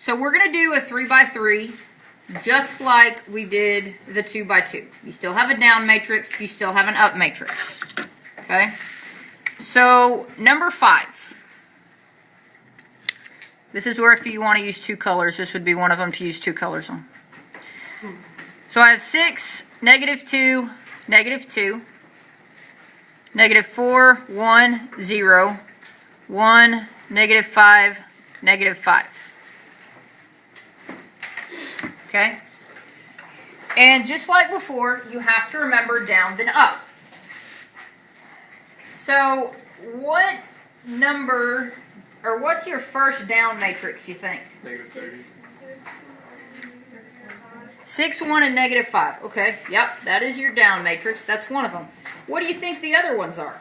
So we're going to do a 3 by 3 just like we did the 2 by 2. You still have a down matrix, you still have an up matrix. Okay? So number 5. This is where if you want to use 2 colors, this would be one of them to use 2 colors on. So I have 6, -2, -2, -4, 1, 0, 1, -5, -5. Okay? And just like before, you have to remember down then up. So what number, or what's your first down matrix, you think? -30. 6, 1, and -5. Okay, yep, that is your down matrix. That's one of them. What do you think the other ones are?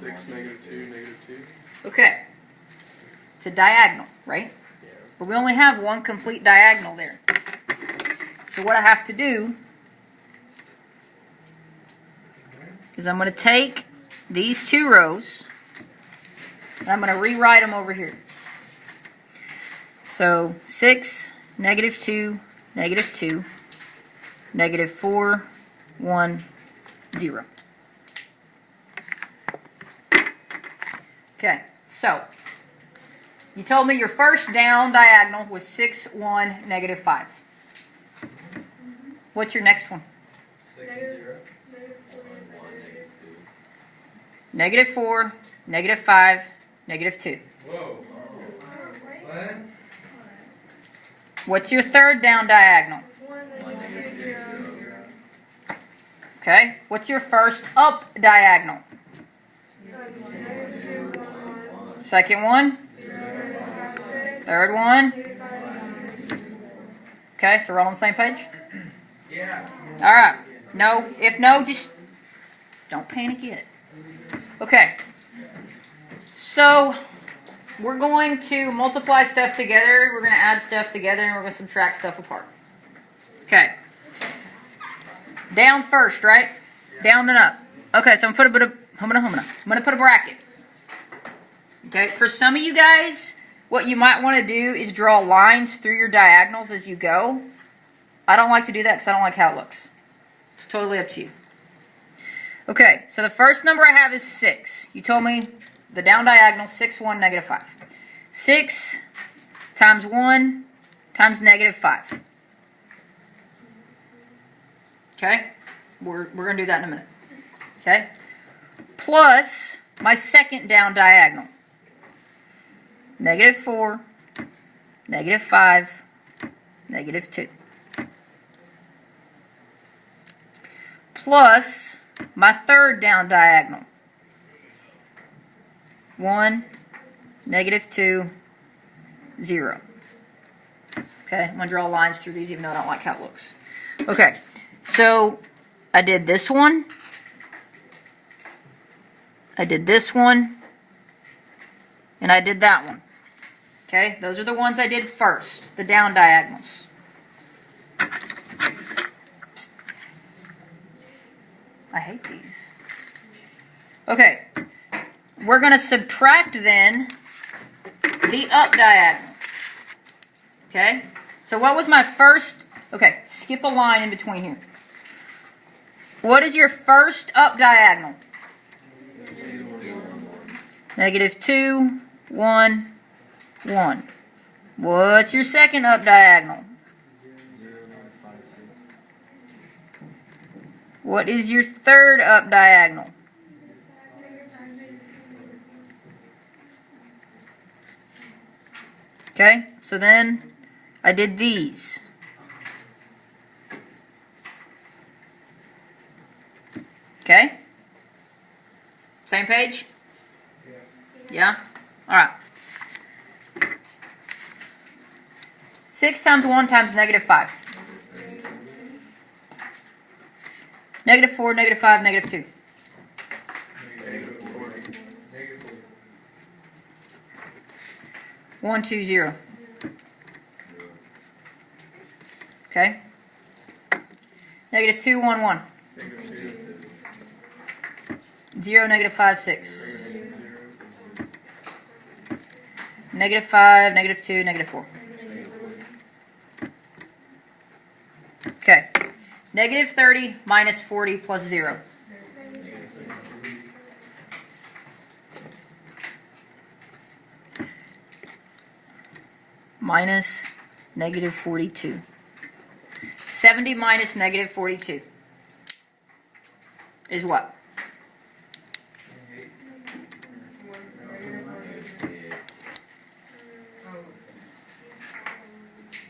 6, -2, -2. Okay. It's a diagonal, right? But we only have one complete diagonal there. So what I have to do is I'm going to take these 2 rows and I'm going to rewrite them over here. So 6, -2, -2, -4, 1, 0. Okay, so you told me your first down diagonal was 6, 1, -5. What's your next one? 6 and 0. -4, -5, -2. Whoa. What? What's your third down diagonal? 1, -0. Okay, what's your first up diagonal? Second one? Third one? Okay, so we're all on the same page? Yeah. Alright. No, if no, just don't panic yet. Okay. So, we're going to multiply stuff together, we're going to add stuff together, and we're going to subtract stuff apart. Okay. Down first, right? Down then up. Okay, so I'm going to put a bracket. Okay, for some of you guys, what you might want to do is draw lines through your diagonals as you go. I don't like to do that because I don't like how it looks. It's totally up to you. Okay, so the first number I have is 6. You told me the down diagonal, 6, 1, -5. 6 times 1 times -5. Okay, we're going to do that in a minute. Okay, plus my second down diagonal. -4, -5, -2. Plus my third down diagonal. 1, -2, 0. Okay, I'm going to draw lines through these even though I don't like how it looks. Okay, so I did this one. I did this one. And I did that one. Okay, those are the ones I did first, the down diagonals. Psst. I hate these. Okay, we're going to subtract then the up diagonal. Okay, so what was my first? Okay, skip a line in between here. What is your first up diagonal? -2, 1, 1. What's your second up diagonal? 0, 5, 6. What is your third up diagonal? Okay, so then I did these. Okay? Same page? Yeah? Alright. 6 times 1 times -5. -4, -5, -2. -40. 1, 2, 0. Okay? -2, 1, 1. 0, negative 5, 6. Negative 5, negative 2, negative 4. Okay. Negative 30 minus 40 plus 0. Minus negative 42. 70 minus negative 42 is what?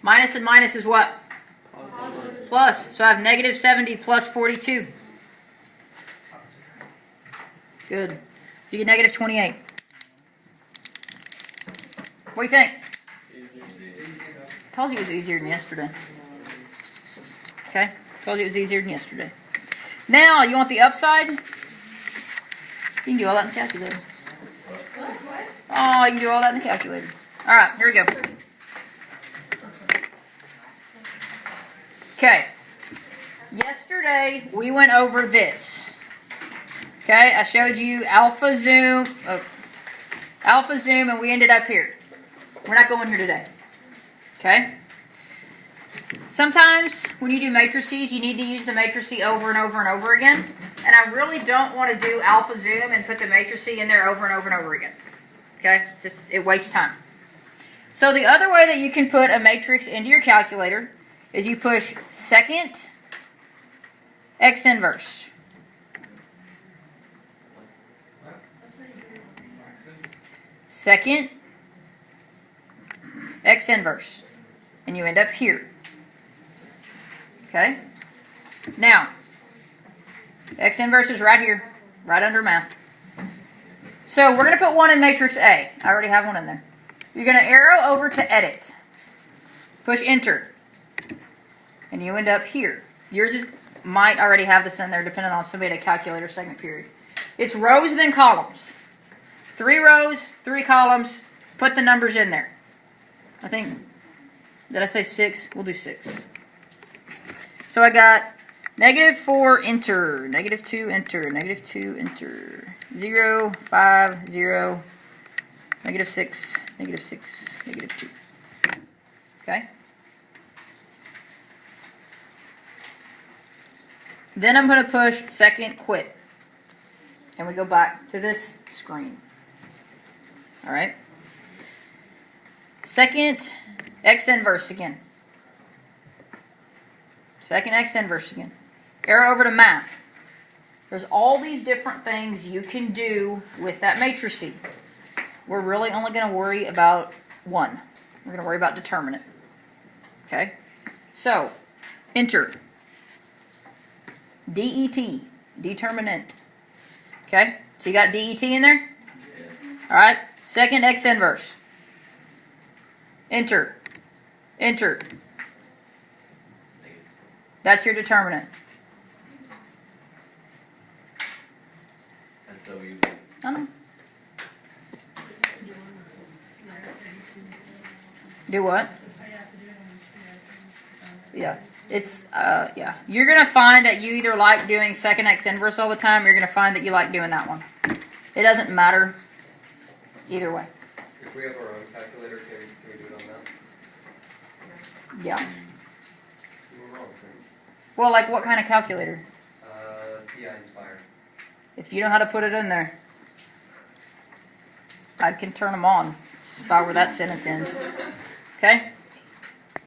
Minus and minus is what? Plus. So I have negative 70 plus 42. Good. You get negative 28. What do you think? Told you it was easier than yesterday. Okay? Told you it was easier than yesterday. Now, you want the upside? You can do all that in the calculator. Oh, you can do all that in the calculator. Alright, here we go. Okay. Yesterday, we went over this. Okay, I showed you alpha zoom, and we ended up here. We're not going here today. Okay? Sometimes, when you do matrices, you need to use the matrice over and over and over again. And I really don't want to do alpha zoom and put the matrice in there over and over and over again. Okay? Just, it wastes time. So the other way that you can put a matrix into your calculator is you push second x inverse. Second x inverse. And you end up here. Okay? Now, x inverse is right here, right under math. So we're going to put one in matrix A. I already have one in there. You're going to arrow over to edit. Push enter. And you end up here. Yours might already have this in there depending on somebody at a calculator segment period. It's rows then columns. 3 rows, 3 columns. Put the numbers in there. I think, did I say 6? We'll do 6. So I got negative 4, enter. Negative 2, enter. Negative 2, enter. 0, 5, 0. Negative 6, negative 6, negative 2. Okay? Then I'm going to push second quit. And we go back to this screen. Alright? Second x inverse again. Second x inverse again. Arrow over to math. There's all these different things you can do with that matrix. We're really only going to worry about one. We're going to worry about determinant. Okay? So, enter. DET. Determinant. Okay? So you got DET in there? Alright? Second x inverse. Enter. Enter. That's your determinant. That's so easy. I know. Do what? Yeah. It's, yeah. You're going to find that you either like doing second x inverse all the time, or you're going to find that you like doing that one. It doesn't matter either way. If we have our own calculator, can we do it on that? Yeah. We're wrong, right? Well, like what kind of calculator? TI Inspire. If you know how to put it in there, I can turn them on. It's about where that sentence ends. Okay?